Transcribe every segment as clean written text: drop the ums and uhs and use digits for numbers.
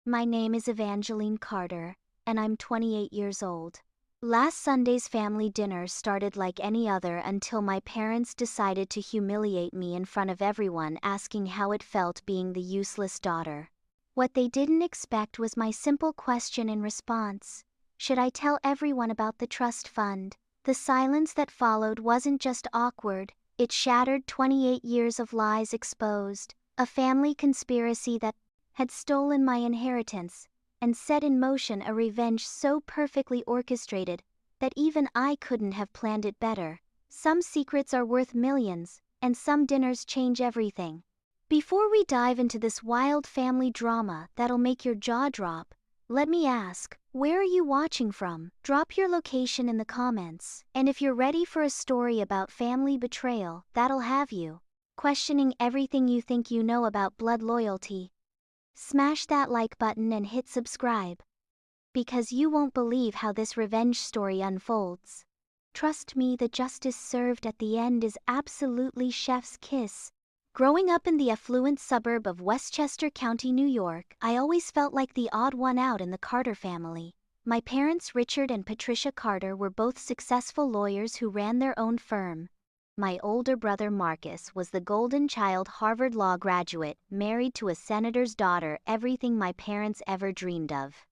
My name is Evangeline Carter, and I'm 28 years old. Last Sunday's family dinner started like any other until my parents decided to humiliate me in front of everyone, asking how it felt being the useless daughter. What they didn't expect was my simple question in response: should I tell everyone about the trust fund? The silence that followed wasn't just awkward, it shattered 28 years of lies exposed, a family conspiracy that had stolen my inheritance and set in motion a revenge so perfectly orchestrated that even I couldn't have planned it better. Some secrets are worth millions, and some dinners change everything. Before we dive into this wild family drama that'll make your jaw drop, let me ask, where are you watching from? Drop your location in the comments, and if you're ready for a story about family betrayal that'll have you questioning everything you think you know about blood loyalty, smash that like button and hit subscribe, because you won't believe how this revenge story unfolds. Trust me, the justice served at the end is absolutely chef's kiss. Growing up in the affluent suburb of Westchester County, New York, I always felt like the odd one out in the Carter family. My parents, Richard and Patricia Carter, were both successful lawyers who ran their own firm. My older brother Marcus was the golden child Harvard Law graduate, married to a senator's daughter, everything my parents ever dreamed of.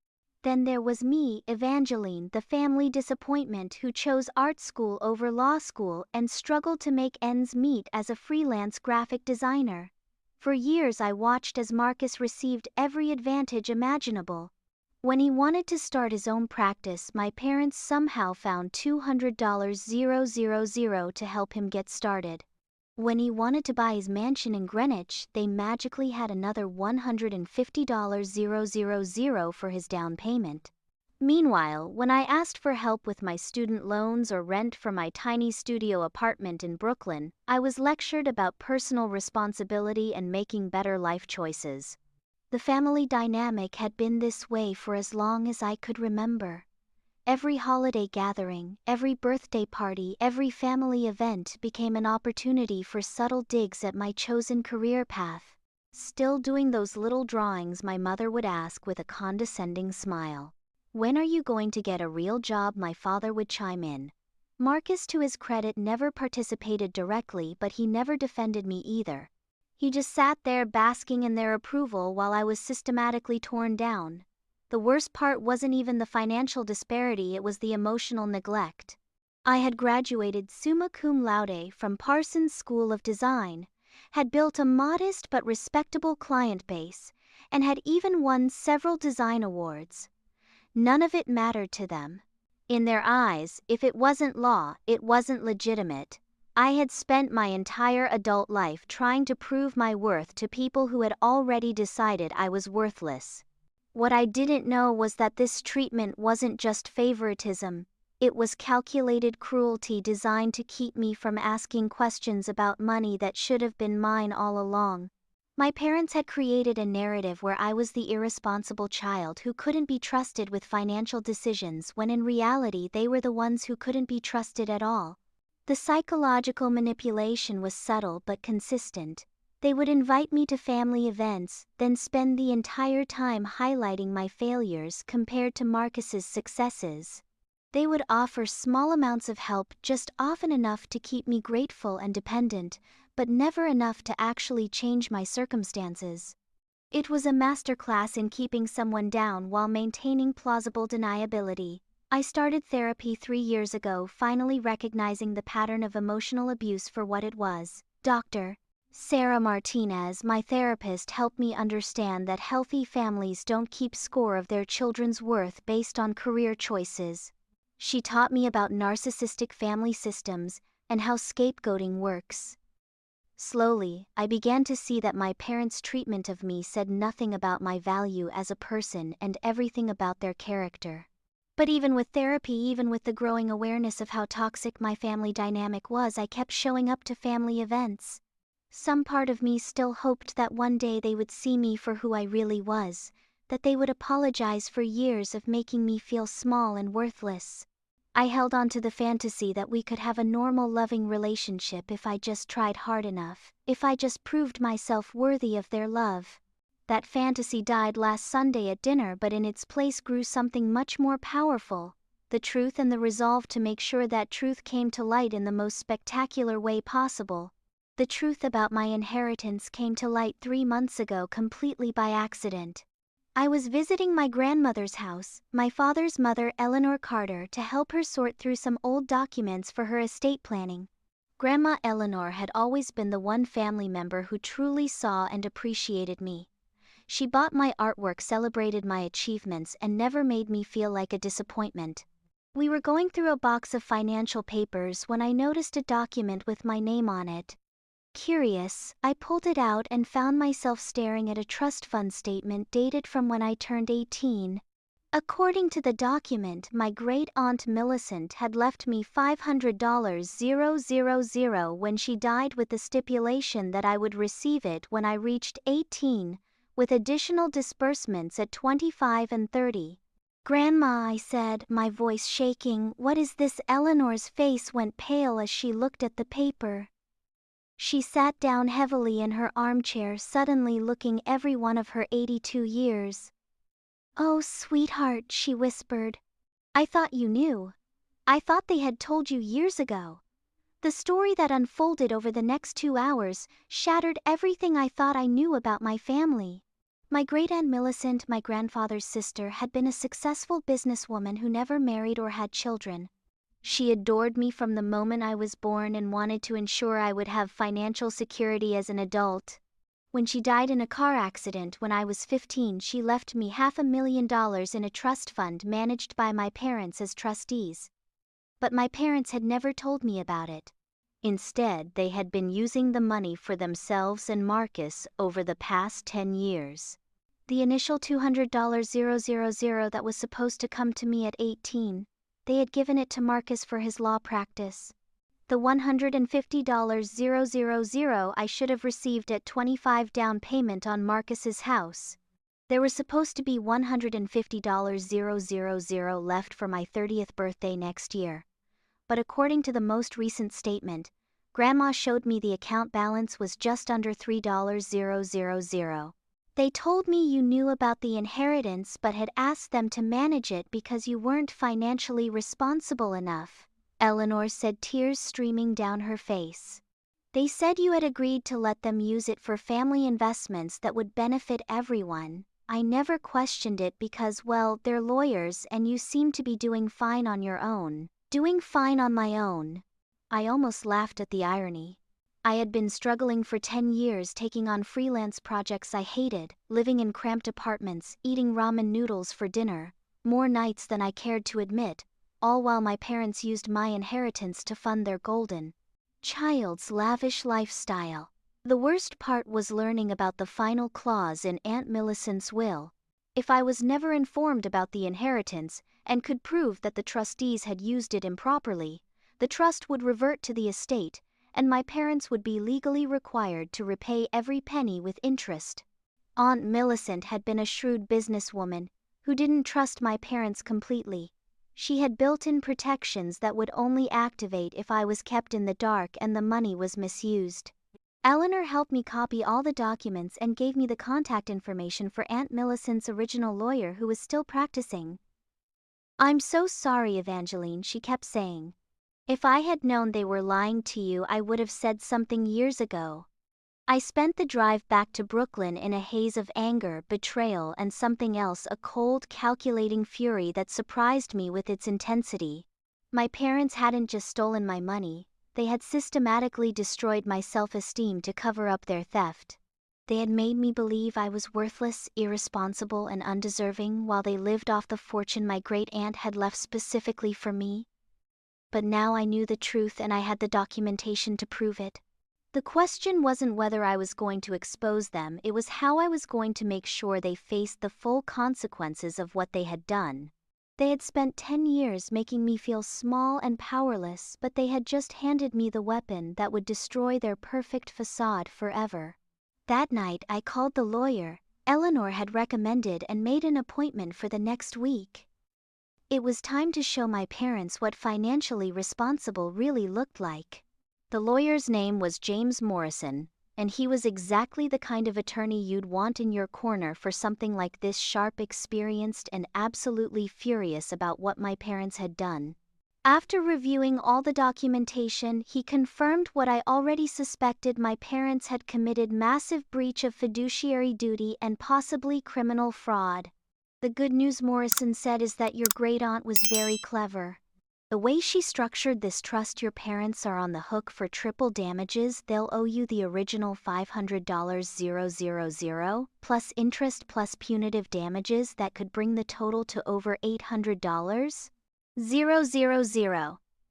Then there was me, Evangeline, the family disappointment who chose art school over law school and struggled to make ends meet as a freelance graphic designer. For years I watched as Marcus received every advantage imaginable. When he wanted to start his own practice, my parents somehow found $200,000 to help him get started. When he wanted to buy his mansion in Greenwich, they magically had another $150,000 for his down payment. Meanwhile, when I asked for help with my student loans or rent for my tiny studio apartment in Brooklyn, I was lectured about personal responsibility and making better life choices. The family dynamic had been this way for as long as I could remember. Every holiday gathering, every birthday party, every family event became an opportunity for subtle digs at my chosen career path. Still doing those little drawings, my mother would ask with a condescending smile. "When are you going to get a real job?" my father would chime in. Marcus, to his credit, never participated directly, but he never defended me either. He just sat there basking in their approval while I was systematically torn down. The worst part wasn't even the financial disparity, it was the emotional neglect. I had graduated summa cum laude from Parsons School of Design, had built a modest but respectable client base, and had even won several design awards. None of it mattered to them. In their eyes, if it wasn't law, it wasn't legitimate. I had spent my entire adult life trying to prove my worth to people who had already decided I was worthless. What I didn't know was that this treatment wasn't just favoritism, it was calculated cruelty designed to keep me from asking questions about money that should have been mine all along. My parents had created a narrative where I was the irresponsible child who couldn't be trusted with financial decisions, when in reality they were the ones who couldn't be trusted at all. The psychological manipulation was subtle but consistent. They would invite me to family events, then spend the entire time highlighting my failures compared to Marcus's successes. They would offer small amounts of help, just often enough to keep me grateful and dependent, but never enough to actually change my circumstances. It was a masterclass in keeping someone down while maintaining plausible deniability. I started therapy 3 years ago, finally recognizing the pattern of emotional abuse for what it was. Dr. Sarah Martinez, my therapist, helped me understand that healthy families don't keep score of their children's worth based on career choices. She taught me about narcissistic family systems and how scapegoating works. Slowly, I began to see that my parents' treatment of me said nothing about my value as a person and everything about their character. But even with therapy, even with the growing awareness of how toxic my family dynamic was, I kept showing up to family events. Some part of me still hoped that one day they would see me for who I really was, that they would apologize for years of making me feel small and worthless. I held on to the fantasy that we could have a normal, loving relationship if I just tried hard enough, if I just proved myself worthy of their love. That fantasy died last Sunday at dinner, but in its place grew something much more powerful: the truth, and the resolve to make sure that truth came to light in the most spectacular way possible. The truth about my inheritance came to light 3 months ago completely by accident. I was visiting my grandmother's house, my father's mother, Eleanor Carter, to help her sort through some old documents for her estate planning. Grandma Eleanor had always been the one family member who truly saw and appreciated me. She bought my artwork, celebrated my achievements, and never made me feel like a disappointment. We were going through a box of financial papers when I noticed a document with my name on it. Curious, I pulled it out and found myself staring at a trust fund statement dated from when I turned 18. According to the document, my great-aunt Millicent had left me $500,000 when she died, with the stipulation that I would receive it when I reached 18, with additional disbursements at 25 and 30. "Grandma," I said, my voice shaking, "what is this?" Eleanor's face went pale as she looked at the paper. She sat down heavily in her armchair, suddenly looking every one of her 82 years. "Oh, sweetheart," she whispered. "I thought you knew. I thought they had told you years ago." The story that unfolded over the next 2 hours shattered everything I thought I knew about my family. My great-aunt Millicent, my grandfather's sister, had been a successful businesswoman who never married or had children. She adored me from the moment I was born and wanted to ensure I would have financial security as an adult. When she died in a car accident when I was 15, she left me $500,000 in a trust fund managed by my parents as trustees. But my parents had never told me about it. Instead, they had been using the money for themselves and Marcus over the past 10 years. The initial $200,000 that was supposed to come to me at 18, they had given it to Marcus for his law practice. The $150,000 I should have received at 25 down payment on Marcus's house. There was supposed to be $150,000 left for my 30th birthday next year. But according to the most recent statement, Grandma showed me the account balance was just under $3,000. "They told me you knew about the inheritance but had asked them to manage it because you weren't financially responsible enough," Eleanor said, tears streaming down her face. "They said you had agreed to let them use it for family investments that would benefit everyone. I never questioned it because, well, they're lawyers and you seem to be doing fine on your own." Doing fine on my own. I almost laughed at the irony. I had been struggling for 10 years, taking on freelance projects I hated, living in cramped apartments, eating ramen noodles for dinner, more nights than I cared to admit, all while my parents used my inheritance to fund their golden child's lavish lifestyle. The worst part was learning about the final clause in Aunt Millicent's will. If I was never informed about the inheritance and could prove that the trustees had used it improperly, the trust would revert to the estate, and my parents would be legally required to repay every penny with interest. Aunt Millicent had been a shrewd businesswoman who didn't trust my parents completely. She had built-in protections that would only activate if I was kept in the dark and the money was misused. Eleanor helped me copy all the documents and gave me the contact information for Aunt Millicent's original lawyer, who was still practicing. "I'm so sorry, Evangeline," she kept saying. "If I had known they were lying to you, I would have said something years ago." I spent the drive back to Brooklyn in a haze of anger, betrayal, and something else, a cold, calculating fury that surprised me with its intensity. My parents hadn't just stolen my money. They had systematically destroyed my self-esteem to cover up their theft. They had made me believe I was worthless, irresponsible, and undeserving while they lived off the fortune my great-aunt had left specifically for me. But now I knew the truth and I had the documentation to prove it. The question wasn't whether I was going to expose them, it was how I was going to make sure they faced the full consequences of what they had done. They had spent 10 years making me feel small and powerless, but they had just handed me the weapon that would destroy their perfect facade forever. That night I called the lawyer Eleanor had recommended and made an appointment for the next week. It was time to show my parents what financially responsible really looked like. The lawyer's name was James Morrison, and he was exactly the kind of attorney you'd want in your corner for something like this: sharp, experienced, and absolutely furious about what my parents had done. After reviewing all the documentation, he confirmed what I already suspected: my parents had committed massive breach of fiduciary duty and possibly criminal fraud. The good news, Morrison said, is that your great-aunt was very clever. The way she structured this trust, your parents are on the hook for triple damages. They'll owe you the original $500,000 plus interest plus punitive damages that could bring the total to over $800,000.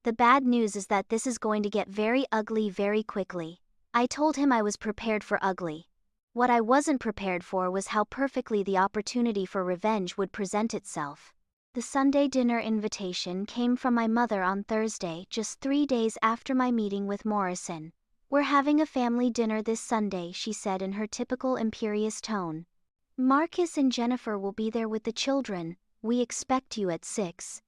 The bad news is that this is going to get very ugly very quickly. I told him I was prepared for ugly. What I wasn't prepared for was how perfectly the opportunity for revenge would present itself. The Sunday dinner invitation came from my mother on Thursday, just 3 days after my meeting with Morrison. "We're having a family dinner this Sunday," she said in her typical imperious tone. "Marcus and Jennifer will be there with the children. We expect you at 6.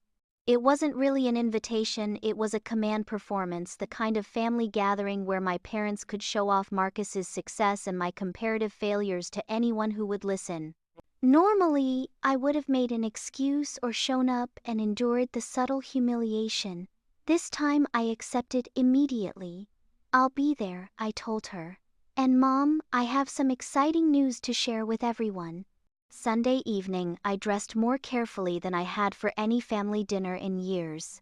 It wasn't really an invitation, it was a command performance, the kind of family gathering where my parents could show off Marcus's success and my comparative failures to anyone who would listen. Normally, I would have made an excuse or shown up and endured the subtle humiliation. This time I accepted immediately. "I'll be there," I told her. "And Mom, I have some exciting news to share with everyone." Sunday evening, I dressed more carefully than I had for any family dinner in years.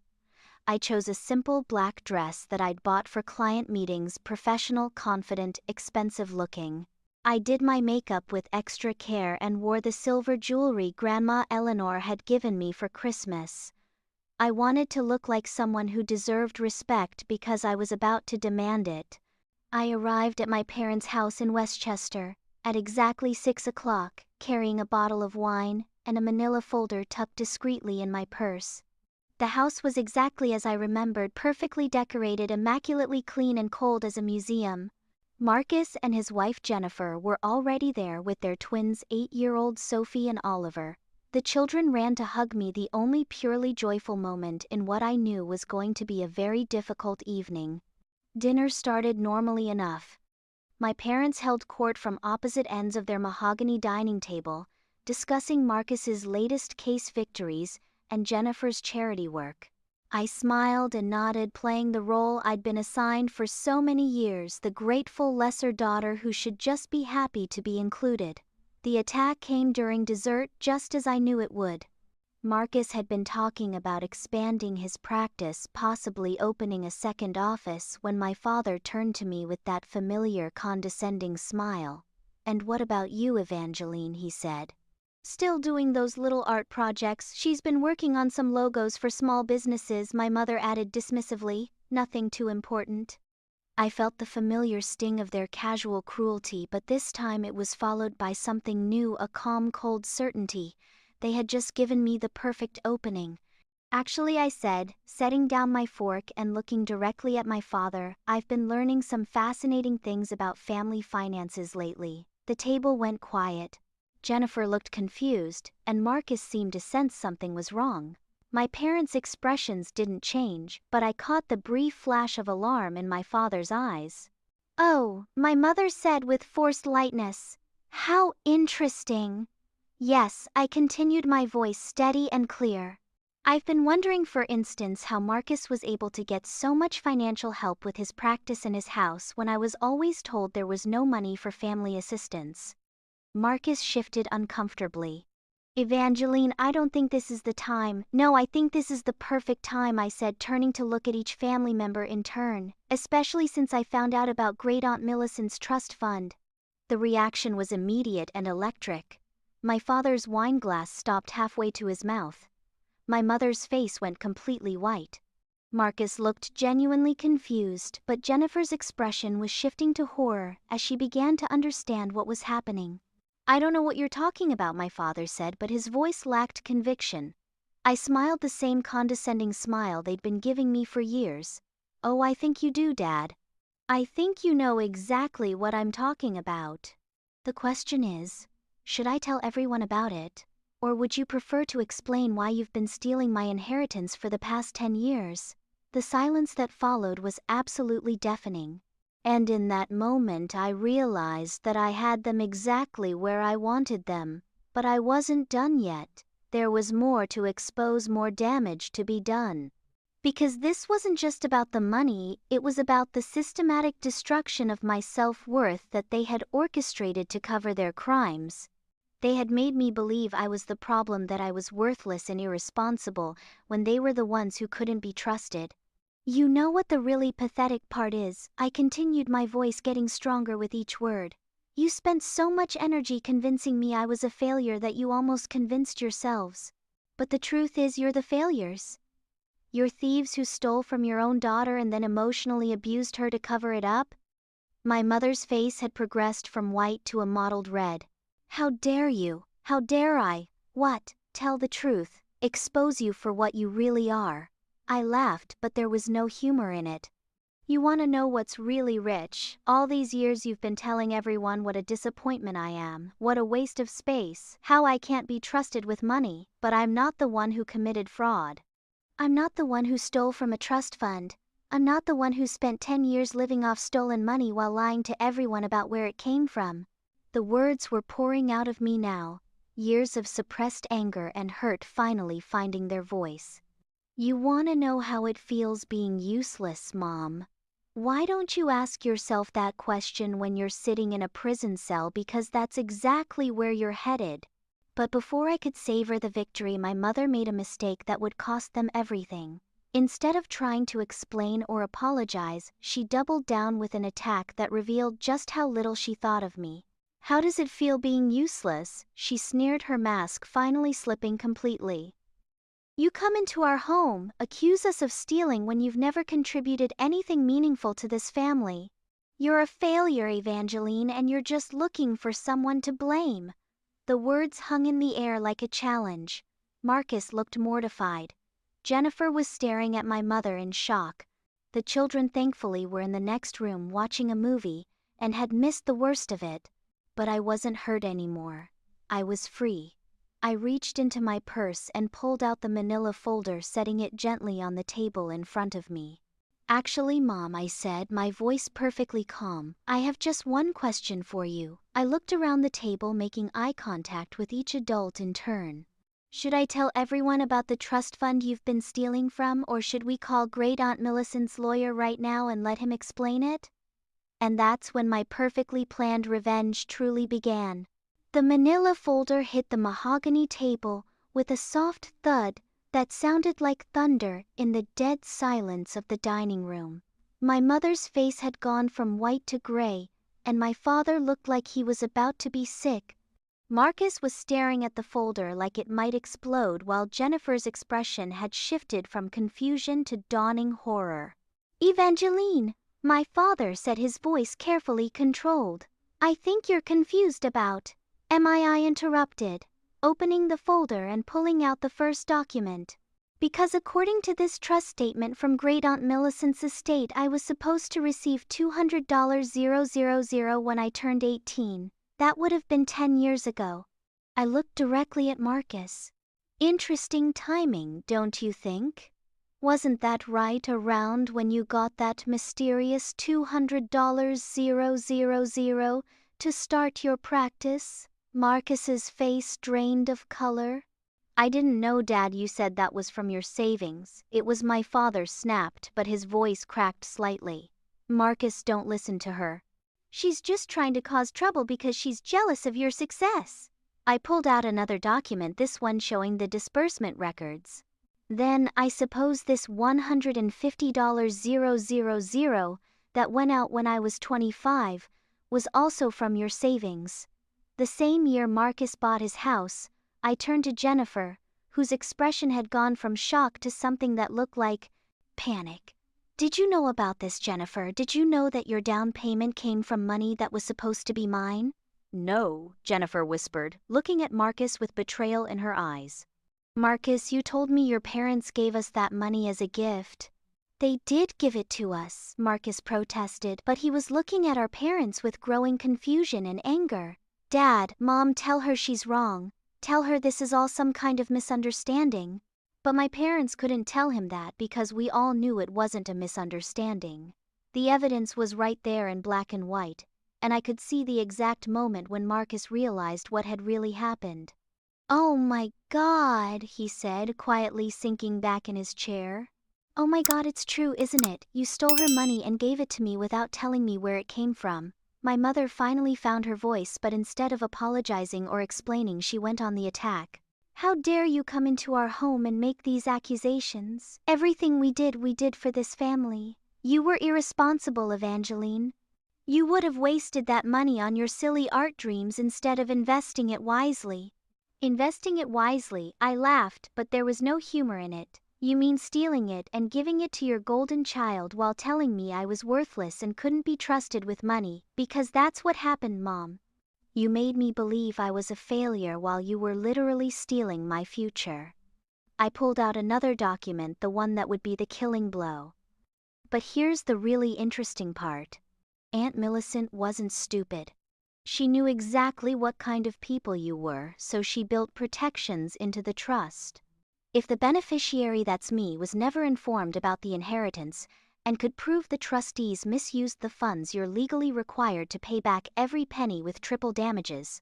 I chose a simple black dress that I'd bought for client meetings: professional, confident, expensive looking. I did my makeup with extra care and wore the silver jewelry Grandma Eleanor had given me for Christmas. I wanted to look like someone who deserved respect because I was about to demand it. I arrived at my parents' house in Westchester at exactly 6 o'clock, carrying a bottle of wine and a manila folder tucked discreetly in my purse. The house was exactly as I remembered: perfectly decorated, immaculately clean, and cold as a museum. Marcus and his wife Jennifer were already there with their twins, 8-year-old Sophie and Oliver. The children ran to hug me, the only purely joyful moment in what I knew was going to be a very difficult evening. Dinner started normally enough. My parents held court from opposite ends of their mahogany dining table, discussing Marcus's latest case victories and Jennifer's charity work. I smiled and nodded, playing the role I'd been assigned for so many years: the grateful lesser daughter who should just be happy to be included. The attack came during dessert, just as I knew it would. Marcus had been talking about expanding his practice, possibly opening a second office, when my father turned to me with that familiar condescending smile. "And what about you, Evangeline?" he said. "Still doing those little art projects. She's been working on some logos for small businesses," my mother added dismissively. "Nothing too important." I felt the familiar sting of their casual cruelty, but this time it was followed by something new: a calm, cold certainty. They had just given me the perfect opening. "Actually," I said, setting down my fork and looking directly at my father, "I've been learning some fascinating things about family finances lately." The table went quiet. Jennifer looked confused, and Marcus seemed to sense something was wrong. My parents' expressions didn't change, but I caught the brief flash of alarm in my father's eyes. "Oh," my mother said with forced lightness. "How interesting." "Yes," I continued, my voice steady and clear. "I've been wondering, for instance, how Marcus was able to get so much financial help with his practice and his house when I was always told there was no money for family assistance." Marcus shifted uncomfortably. "Evangeline, I don't think this is the time." "No, I think this is the perfect time," I said, turning to look at each family member in turn, "especially since I found out about Great Aunt Millicent's trust fund." The reaction was immediate and electric. My father's wine glass stopped halfway to his mouth. My mother's face went completely white. Marcus looked genuinely confused, but Jennifer's expression was shifting to horror as she began to understand what was happening. "I don't know what you're talking about," my father said, but his voice lacked conviction. I smiled, the same condescending smile they'd been giving me for years. "Oh, I think you do, Dad. I think you know exactly what I'm talking about. The question is, should I tell everyone about it? Or would you prefer to explain why you've been stealing my inheritance for the past 10 years? The silence that followed was absolutely deafening. And in that moment I realized that I had them exactly where I wanted them, but I wasn't done yet. There was more to expose, more damage to be done. Because this wasn't just about the money, it was about the systematic destruction of my self-worth that they had orchestrated to cover their crimes. They had made me believe I was the problem, that I was worthless and irresponsible, when they were the ones who couldn't be trusted. You know what the really pathetic part is? I continued, my voice getting stronger with each word. You spent so much energy convincing me I was a failure that you almost convinced yourselves. But the truth is, you're the failures. You're thieves who stole from your own daughter and then emotionally abused her to cover it up. My mother's face had progressed from white to a mottled red. How dare you? How dare I? What? Tell the truth. Expose you for what you really are. I laughed, but there was no humor in it. You want to know what's really rich? All these years you've been telling everyone what a disappointment I am, what a waste of space, how I can't be trusted with money, but I'm not the one who committed fraud. I'm not the one who stole from a trust fund. I'm not the one who spent 10 years living off stolen money while lying to everyone about where it came from. The words were pouring out of me now, years of suppressed anger and hurt finally finding their voice. You want to know how it feels being useless, Mom? Why don't you ask yourself that question when you're sitting in a prison cell, because that's exactly where you're headed. But before I could savor the victory, my mother made a mistake that would cost them everything. Instead of trying to explain or apologize, she doubled down with an attack that revealed just how little she thought of me. How does it feel being useless? She sneered, her mask finally slipping completely. You come into our home, accuse us of stealing when you've never contributed anything meaningful to this family. You're a failure, Evangeline, and you're just looking for someone to blame. The words hung in the air like a challenge. Marcus looked mortified. Jennifer was staring at my mother in shock. The children thankfully were in the next room watching a movie and had missed the worst of it. But I wasn't hurt anymore. I was free. I reached into my purse and pulled out the manila folder, setting it gently on the table in front of me. Actually, Mom, I said, my voice perfectly calm, I have just one question for you. I looked around the table, making eye contact with each adult in turn. Should I tell everyone about the trust fund you've been stealing from, or should we call Great Aunt Millicent's lawyer right now and let him explain it? And that's when my perfectly planned revenge truly began. The manila folder hit the mahogany table with a soft thud that sounded like thunder in the dead silence of the dining room. My mother's face had gone from white to gray, and my father looked like he was about to be sick. Marcus was staring at the folder like it might explode, while Jennifer's expression had shifted from confusion to dawning horror. Evangeline, my father said, his voice carefully controlled. I think you're confused about. I interrupted, opening the folder and pulling out the first document. Because according to this trust statement from Great Aunt Millicent's estate, I was supposed to receive $200,000 when I turned 18. That would have been 10 years ago. I looked directly at Marcus. Interesting timing, don't you think? Wasn't that right around when you got that mysterious $200,000 to start your practice? Marcus's face drained of color. I didn't know, Dad. You said that was from your savings. It was, my father snapped, but his voice cracked slightly. Marcus, don't listen to her. She's just trying to cause trouble because she's jealous of your success. I pulled out another document, this one showing the disbursement records. Then, I suppose this $150,000 that went out when I was 25 was also from your savings. The same year Marcus bought his house. I turned to Jennifer, whose expression had gone from shock to something that looked like panic. Did you know about this, Jennifer? Did you know that your down payment came from money that was supposed to be mine? No, Jennifer whispered, looking at Marcus with betrayal in her eyes. Marcus, you told me your parents gave us that money as a gift. They did give it to us, Marcus protested, but he was looking at our parents with growing confusion and anger. Dad, Mom, tell her she's wrong. Tell her this is all some kind of misunderstanding. But my parents couldn't tell him that because we all knew it wasn't a misunderstanding. The evidence was right there in black and white, and I could see the exact moment when Marcus realized what had really happened. "Oh my God," he said, quietly sinking back in his chair. "Oh my God, it's true, isn't it? You stole her money and gave it to me without telling me where it came from." My mother finally found her voice, but instead of apologizing or explaining, she went on the attack. "How dare you come into our home and make these accusations? Everything we did for this family. You were irresponsible, Evangeline. You would have wasted that money on your silly art dreams instead of investing it wisely." "Investing it wisely," I laughed, but there was no humor in it. "You mean stealing it and giving it to your golden child while telling me I was worthless and couldn't be trusted with money, because that's what happened, Mom. You made me believe I was a failure while you were literally stealing my future." I pulled out another document, the one that would be the killing blow. But here's the really interesting part. Aunt Millicent wasn't stupid. She knew exactly what kind of people you were, so she built protections into the trust. If the beneficiary, that's me, was never informed about the inheritance and could prove the trustees misused the funds, you're legally required to pay back every penny with triple damages.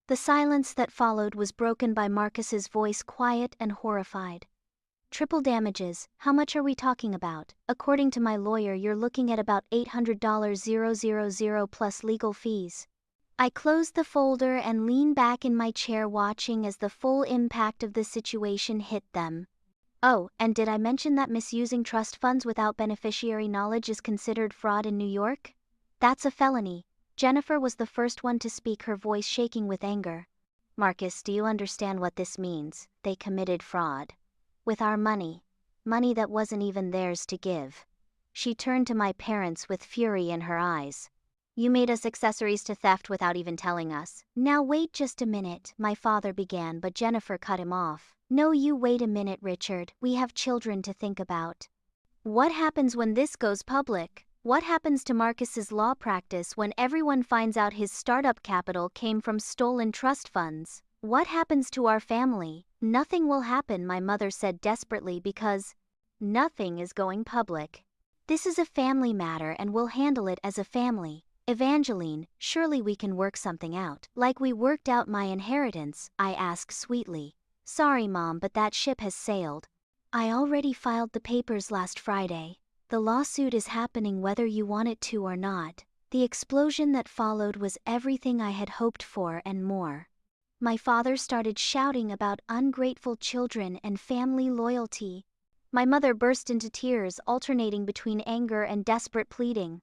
The silence that followed was broken by Marcus's voice, quiet and horrified. "Triple damages, how much are we talking about?" "According to my lawyer, you're looking at about $800,000 plus legal fees." I closed the folder and leaned back in my chair, watching as the full impact of the situation hit them. "Oh, and did I mention that misusing trust funds without beneficiary knowledge is considered fraud in New York? That's a felony." Jennifer was the first one to speak, her voice shaking with anger. "Marcus, do you understand what this means? They committed fraud. With our money. Money that wasn't even theirs to give." She turned to my parents with fury in her eyes. "You made us accessories to theft without even telling us." "Now wait just a minute," my father began, but Jennifer cut him off. "No, you wait a minute, Richard. We have children to think about. What happens when this goes public? What happens to Marcus's law practice when everyone finds out his startup capital came from stolen trust funds? What happens to our family?" "Nothing will happen," my mother said desperately, "because nothing is going public. This is a family matter and we'll handle it as a family. Evangeline, surely we can work something out." "Like we worked out my inheritance?" I asked sweetly. "Sorry, Mom, but that ship has sailed. I already filed the papers last Friday. The lawsuit is happening whether you want it to or not." The explosion that followed was everything I had hoped for and more. My father started shouting about ungrateful children and family loyalty. My mother burst into tears, alternating between anger and desperate pleading.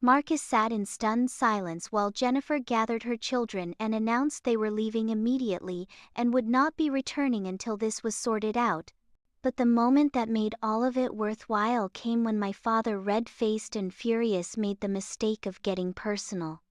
Marcus sat in stunned silence while Jennifer gathered her children and announced they were leaving immediately and would not be returning until this was sorted out. But the moment that made all of it worthwhile came when my father, red-faced and furious, made the mistake of getting personal.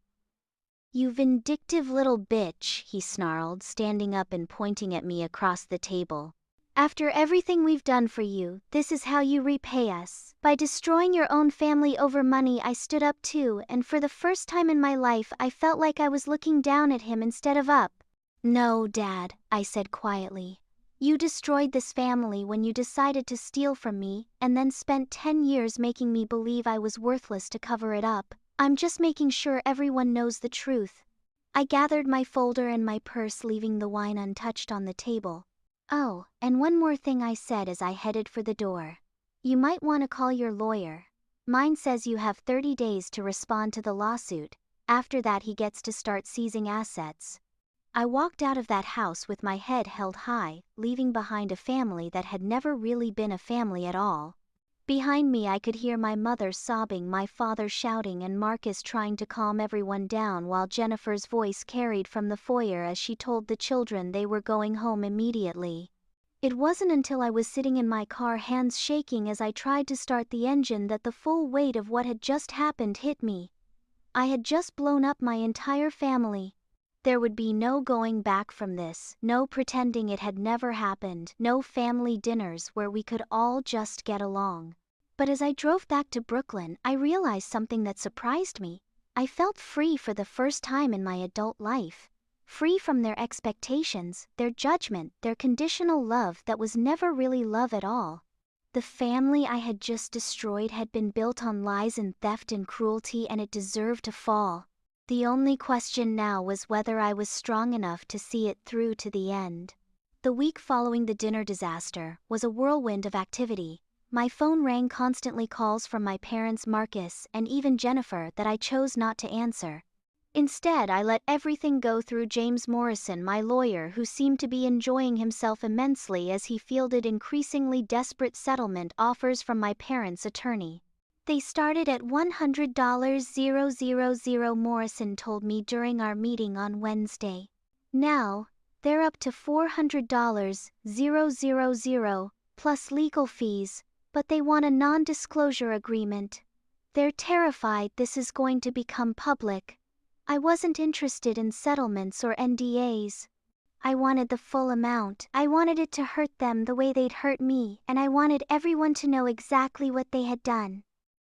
"You vindictive little bitch," he snarled, standing up and pointing at me across the table. "After everything we've done for you, this is how you repay us. By destroying your own family over money." I stood up too, and for the first time in my life I felt like I was looking down at him instead of up. "No, Dad," I said quietly. "You destroyed this family when you decided to steal from me and then spent 10 years making me believe I was worthless to cover it up. I'm just making sure everyone knows the truth." I gathered my folder and my purse, leaving the wine untouched on the table. "Oh, and one more thing," I said as I headed for the door. "You might want to call your lawyer. Mine says you have 30 days to respond to the lawsuit. After that he gets to start seizing assets." I walked out of that house with my head held high, leaving behind a family that had never really been a family at all. Behind me I could hear my mother sobbing, my father shouting, and Marcus trying to calm everyone down, while Jennifer's voice carried from the foyer as she told the children they were going home immediately. It wasn't until I was sitting in my car, hands shaking as I tried to start the engine, that the full weight of what had just happened hit me. I had just blown up my entire family. There would be no going back from this, no pretending it had never happened, no family dinners where we could all just get along. But as I drove back to Brooklyn, I realized something that surprised me. I felt free for the first time in my adult life. Free from their expectations, their judgment, their conditional love that was never really love at all. The family I had just destroyed had been built on lies and theft and cruelty, and it deserved to fall. The only question now was whether I was strong enough to see it through to the end. The week following the dinner disaster was a whirlwind of activity. My phone rang constantly, calls from my parents, Marcus, and even Jennifer, that I chose not to answer. Instead, I let everything go through James Morrison, my lawyer, who seemed to be enjoying himself immensely as he fielded increasingly desperate settlement offers from my parents' attorney. They started at $100,000, Morrison told me during our meeting on Wednesday. Now, they're up to $400,000, plus legal fees, but they want a non-disclosure agreement. They're terrified this is going to become public. I wasn't interested in settlements or NDAs. I wanted the full amount. I wanted it to hurt them the way they'd hurt me, and I wanted everyone to know exactly what they had done.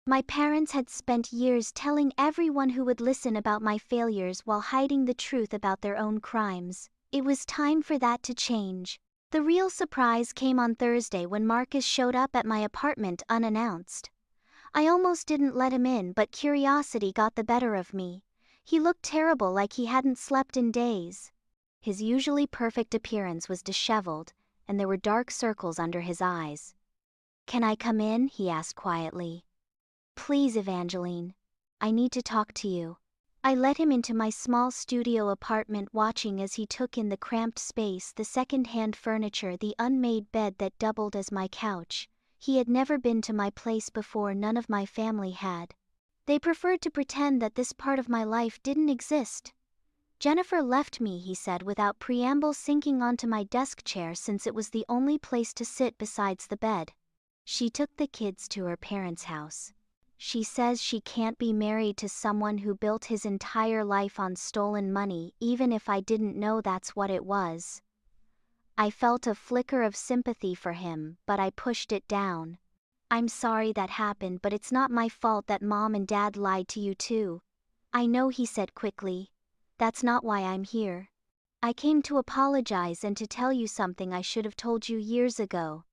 My parents had spent years telling everyone who would listen about my failures while hiding the truth about their own crimes. It was time for that to change. The real surprise came on Thursday when Marcus showed up at my apartment unannounced. I almost didn't let him in, but curiosity got the better of me. He looked terrible, like he hadn't slept in days. His usually perfect appearance was disheveled, and there were dark circles under his eyes. "Can I come in?" he asked quietly. "Please, Evangeline. I need to talk to you." I let him into my small studio apartment, watching as he took in the cramped space, the second-hand furniture, the unmade bed that doubled as my couch. He had never been to my place before, none of my family had. They preferred to pretend that this part of my life didn't exist. "Jennifer left me," he said without preamble, sinking onto my desk chair since it was the only place to sit besides the bed. "She took the kids to her parents' house. She says she can't be married to someone who built his entire life on stolen money, even if I didn't know that's what it was." I felt a flicker of sympathy for him, but I pushed it down. "I'm sorry that happened, but it's not my fault that Mom and Dad lied to you too." "I know," he said quickly. "That's not why I'm here. I came to apologize and to tell you something I should have told you years ago."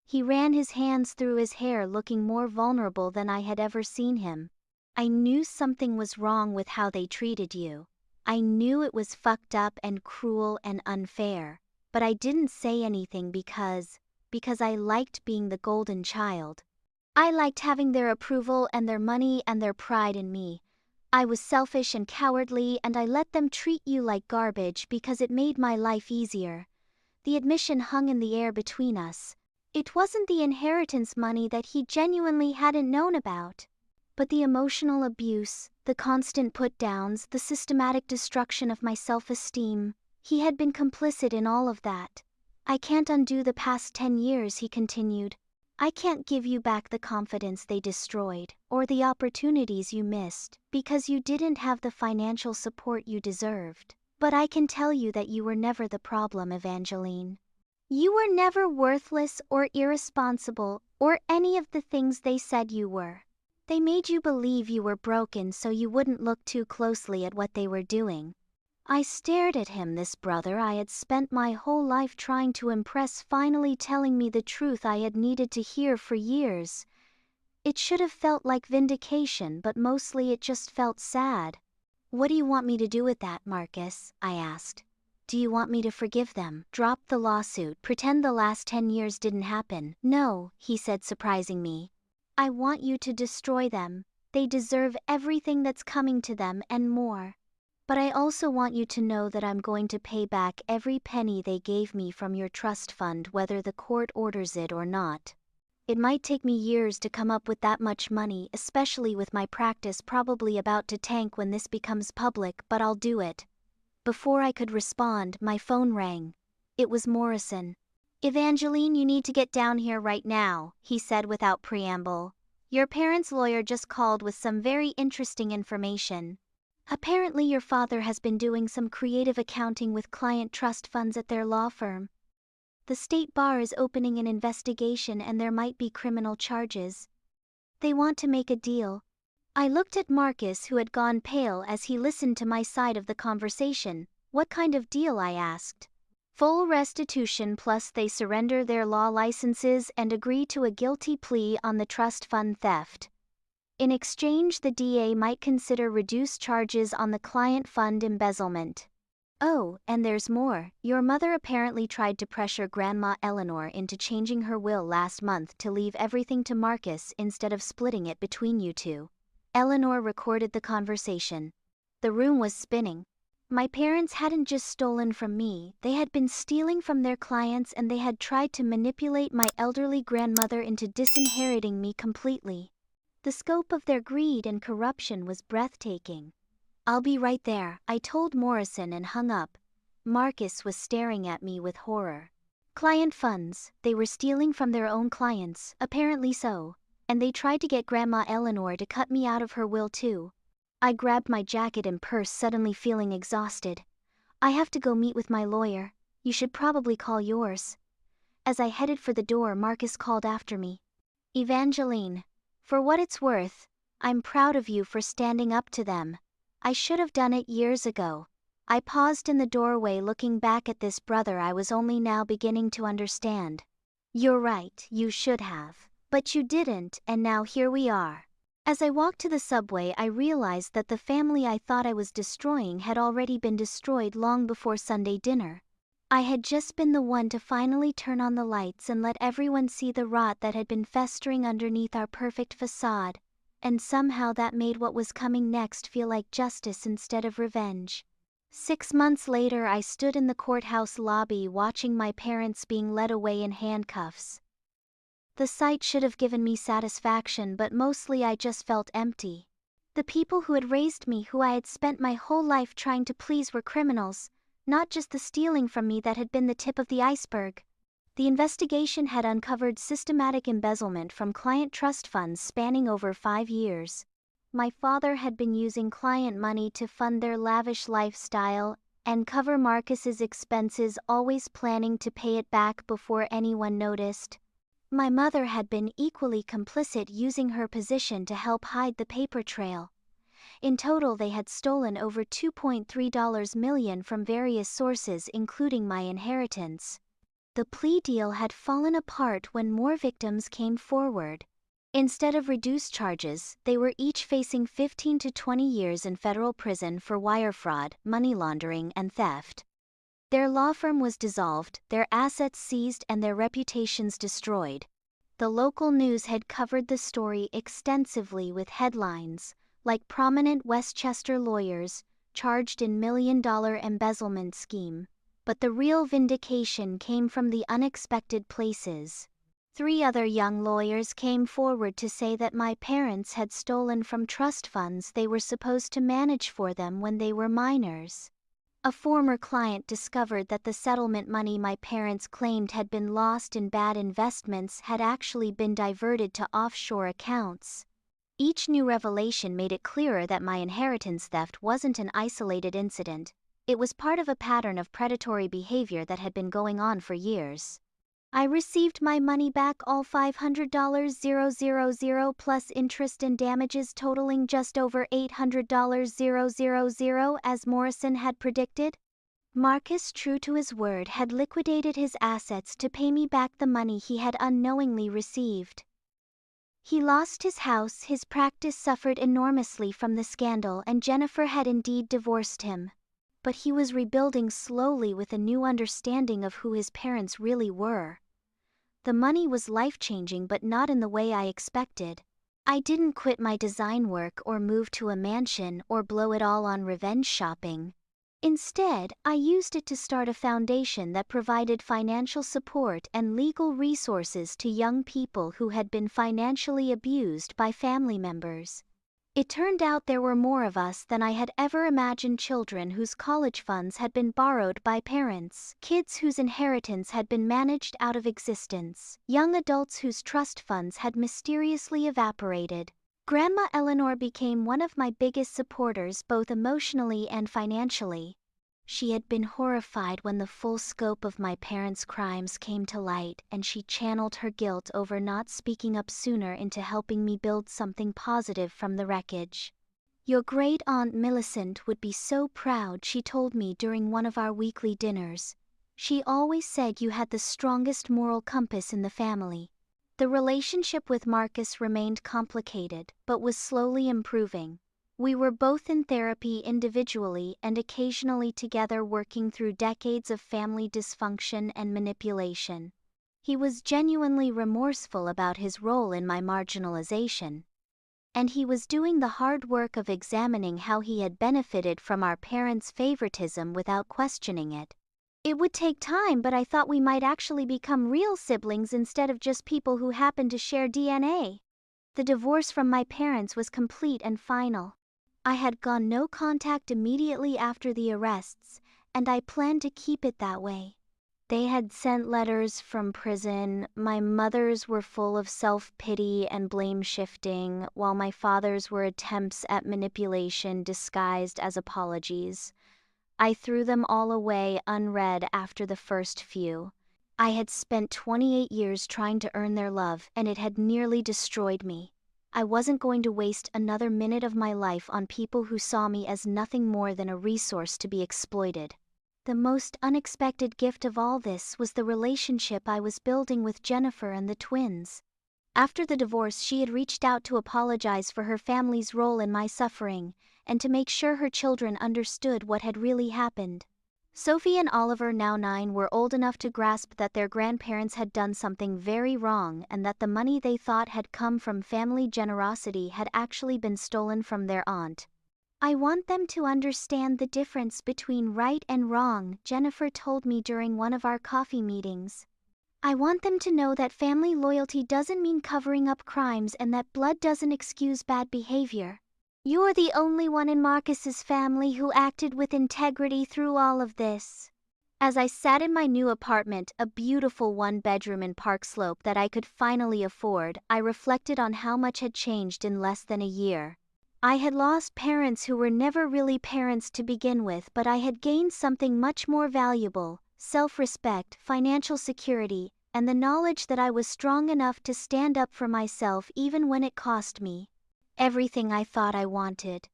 He ran his hands through his hair, looking more vulnerable than I had ever seen him. "I knew something was wrong with how they treated you. I knew it was fucked up and cruel and unfair, but I didn't say anything because I liked being the golden child. I liked having their approval and their money and their pride in me. I was selfish and cowardly, and I let them treat you like garbage because it made my life easier." The admission hung in the air between us. It wasn't the inheritance money that he genuinely hadn't known about, but the emotional abuse, the constant put-downs, the systematic destruction of my self-esteem. He had been complicit in all of that. "I can't undo the past 10 years, he continued. "I can't give you back the confidence they destroyed, or the opportunities you missed, because you didn't have the financial support you deserved. But I can tell you that you were never the problem, Evangeline. You were never worthless or irresponsible or any of the things they said you were. They made you believe you were broken so you wouldn't look too closely at what they were doing." I stared at him, this brother I had spent my whole life trying to impress, finally telling me the truth I had needed to hear for years. It should have felt like vindication, but mostly it just felt sad. "What do you want me to do with that, Marcus?" I asked. "Do you want me to forgive them, drop the lawsuit, pretend the last 10 years didn't happen?" "No," he said, surprising me. "I want you to destroy them. They deserve everything that's coming to them and more. But I also want you to know that I'm going to pay back every penny they gave me from your trust fund, whether the court orders it or not. It might take me years to come up with that much money, especially with my practice probably about to tank when this becomes public, but I'll do it." Before I could respond, my phone rang. It was Morrison. "Evangeline, you need to get down here right now," he said without preamble. "Your parents' lawyer just called with some very interesting information. Apparently your father has been doing some creative accounting with client trust funds at their law firm. The state bar is opening an investigation and there might be criminal charges. They want to make a deal." I looked at Marcus, who had gone pale as he listened to my side of the conversation. "What kind of deal?" I asked. Full restitution plus they surrender their law licenses and agree to a guilty plea on the trust fund theft. In exchange, the DA might consider reduced charges on the client fund embezzlement. Oh, and there's more. Your mother apparently tried to pressure Grandma Eleanor into changing her will last month to leave everything to Marcus instead of splitting it between you two. Eleanor recorded the conversation. The room was spinning. My parents hadn't just stolen from me, they had been stealing from their clients, and they had tried to manipulate my elderly grandmother into disinheriting me completely. The scope of their greed and corruption was breathtaking. "I'll be right there," I told Morrison and hung up. Marcus was staring at me with horror. Client funds, they were stealing from their own clients, apparently so, and they tried to get Grandma Eleanor to cut me out of her will too. I grabbed my jacket and purse, suddenly feeling exhausted. "I have to go meet with my lawyer. You should probably call yours." As I headed for the door, Marcus called after me. "Evangeline, for what it's worth, I'm proud of you for standing up to them. I should have done it years ago." I paused in the doorway, looking back at this brother I was only now beginning to understand. "You're right, you should have. But you didn't, and now here we are." As I walked to the subway, I realized that the family I thought I was destroying had already been destroyed long before Sunday dinner. I had just been the one to finally turn on the lights and let everyone see the rot that had been festering underneath our perfect facade, and somehow that made what was coming next feel like justice instead of revenge. 6 months later, I stood in the courthouse lobby watching my parents being led away in handcuffs. The sight should have given me satisfaction, but mostly I just felt empty. The people who had raised me, who I had spent my whole life trying to please, were criminals, not just the stealing from me that had been the tip of the iceberg. The investigation had uncovered systematic embezzlement from client trust funds spanning over 5 years. My father had been using client money to fund their lavish lifestyle and cover Marcus's expenses, always planning to pay it back before anyone noticed. My mother had been equally complicit, using her position to help hide the paper trail. In total, they had stolen over $2.3 million from various sources, including my inheritance. The plea deal had fallen apart when more victims came forward. Instead of reduced charges, they were each facing 15 to 20 years in federal prison for wire fraud, money laundering, and theft. Their law firm was dissolved, their assets seized, and their reputations destroyed. The local news had covered the story extensively, with headlines like "Prominent Westchester Lawyers Charged in $1 million Embezzlement Scheme." But the real vindication came from the unexpected places. 3 other young lawyers came forward to say that my parents had stolen from trust funds they were supposed to manage for them when they were minors. A former client discovered that the settlement money my parents claimed had been lost in bad investments had actually been diverted to offshore accounts. Each new revelation made it clearer that my inheritance theft wasn't an isolated incident. It was part of a pattern of predatory behavior that had been going on for years. I received my money back, all $500,000 plus interest and damages totaling just over $800,000, as Morrison had predicted. Marcus, true to his word, had liquidated his assets to pay me back the money he had unknowingly received. He lost his house, his practice suffered enormously from the scandal, and Jennifer had indeed divorced him. But he was rebuilding slowly with a new understanding of who his parents really were. The money was life-changing, but not in the way I expected. I didn't quit my design work or move to a mansion or blow it all on revenge shopping. Instead, I used it to start a foundation that provided financial support and legal resources to young people who had been financially abused by family members. It turned out there were more of us than I had ever imagined: children whose college funds had been borrowed by parents, kids whose inheritance had been managed out of existence, young adults whose trust funds had mysteriously evaporated. Grandma Eleanor became one of my biggest supporters, both emotionally and financially. She had been horrified when the full scope of my parents' crimes came to light, and she channeled her guilt over not speaking up sooner into helping me build something positive from the wreckage. "Your great-aunt Millicent would be so proud," she told me during one of our weekly dinners. She always said you had the strongest moral compass in the family. The relationship with Marcus remained complicated, but was slowly improving. We were both in therapy individually and occasionally together, working through decades of family dysfunction and manipulation. He was genuinely remorseful about his role in my marginalization. And he was doing the hard work of examining how he had benefited from our parents' favoritism without questioning it. It would take time, but I thought we might actually become real siblings instead of just people who happened to share DNA. The divorce from my parents was complete and final. I had gone no contact immediately after the arrests, and I planned to keep it that way. They had sent letters from prison. My mother's were full of self-pity and blame-shifting, while my father's were attempts at manipulation disguised as apologies. I threw them all away unread after the first few. I had spent 28 years trying to earn their love, and it had nearly destroyed me. I wasn't going to waste another minute of my life on people who saw me as nothing more than a resource to be exploited. The most unexpected gift of all this was the relationship I was building with Jennifer and the twins. After the divorce, she had reached out to apologize for her family's role in my suffering, and to make sure her children understood what had really happened. Sophie and Oliver, now 9, were old enough to grasp that their grandparents had done something very wrong and that the money they thought had come from family generosity had actually been stolen from their aunt. "I want them to understand the difference between right and wrong," Jennifer told me during one of our coffee meetings. "I want them to know that family loyalty doesn't mean covering up crimes and that blood doesn't excuse bad behavior. You're the only one in Marcus's family who acted with integrity through all of this." As I sat in my new apartment, a beautiful one-bedroom in Park Slope that I could finally afford, I reflected on how much had changed in less than a year. I had lost parents who were never really parents to begin with, but I had gained something much more valuable: self-respect, financial security, and the knowledge that I was strong enough to stand up for myself even when it cost me everything I thought I wanted.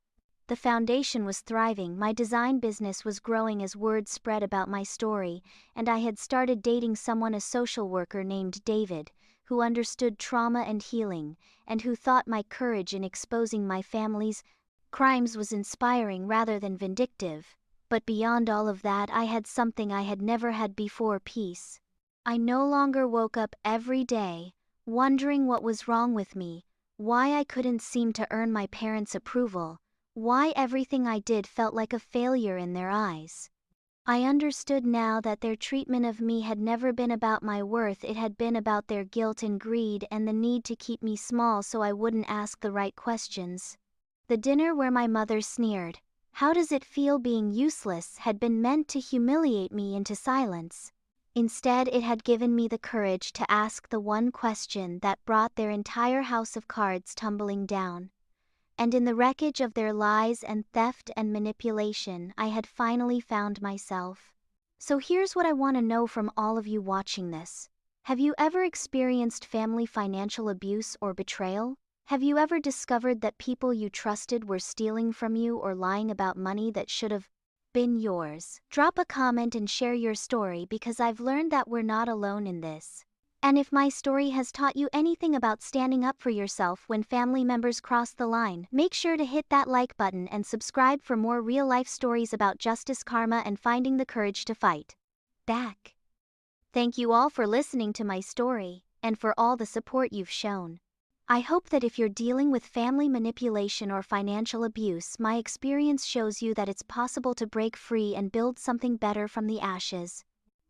The foundation was thriving, my design business was growing as word spread about my story, and I had started dating someone, a social worker named David, who understood trauma and healing, and who thought my courage in exposing my family's crimes was inspiring rather than vindictive. But beyond all of that, I had something I had never had before: peace. I no longer woke up every day wondering what was wrong with me, why I couldn't seem to earn my parents' approval, why everything I did felt like a failure in their eyes. I understood now that their treatment of me had never been about my worth, it had been about their guilt and greed and the need to keep me small so I wouldn't ask the right questions. The dinner where my mother sneered, "How does it feel being useless?" had been meant to humiliate me into silence. Instead, it had given me the courage to ask the one question that brought their entire house of cards tumbling down. And in the wreckage of their lies and theft and manipulation, I had finally found myself. So here's what I want to know from all of you watching this. Have you ever experienced family financial abuse or betrayal? Have you ever discovered that people you trusted were stealing from you or lying about money that should have been yours? Drop a comment and share your story, because I've learned that we're not alone in this. And if my story has taught you anything about standing up for yourself when family members cross the line, make sure to hit that like button and subscribe for more real-life stories about justice, karma, and finding the courage to fight back. Thank you all for listening to my story, and for all the support you've shown. I hope that if you're dealing with family manipulation or financial abuse, my experience shows you that it's possible to break free and build something better from the ashes.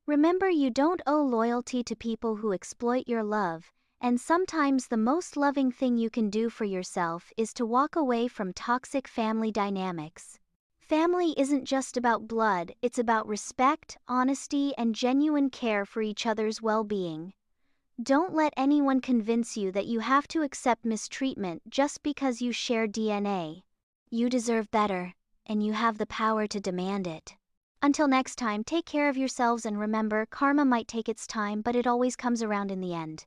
Remember, you don't owe loyalty to people who exploit your love, and sometimes the most loving thing you can do for yourself is to walk away from toxic family dynamics. Family isn't just about blood, it's about respect, honesty, and genuine care for each other's well-being. Don't let anyone convince you that you have to accept mistreatment just because you share DNA. You deserve better, and you have the power to demand it. Until next time, take care of yourselves and remember, karma might take its time, but it always comes around in the end.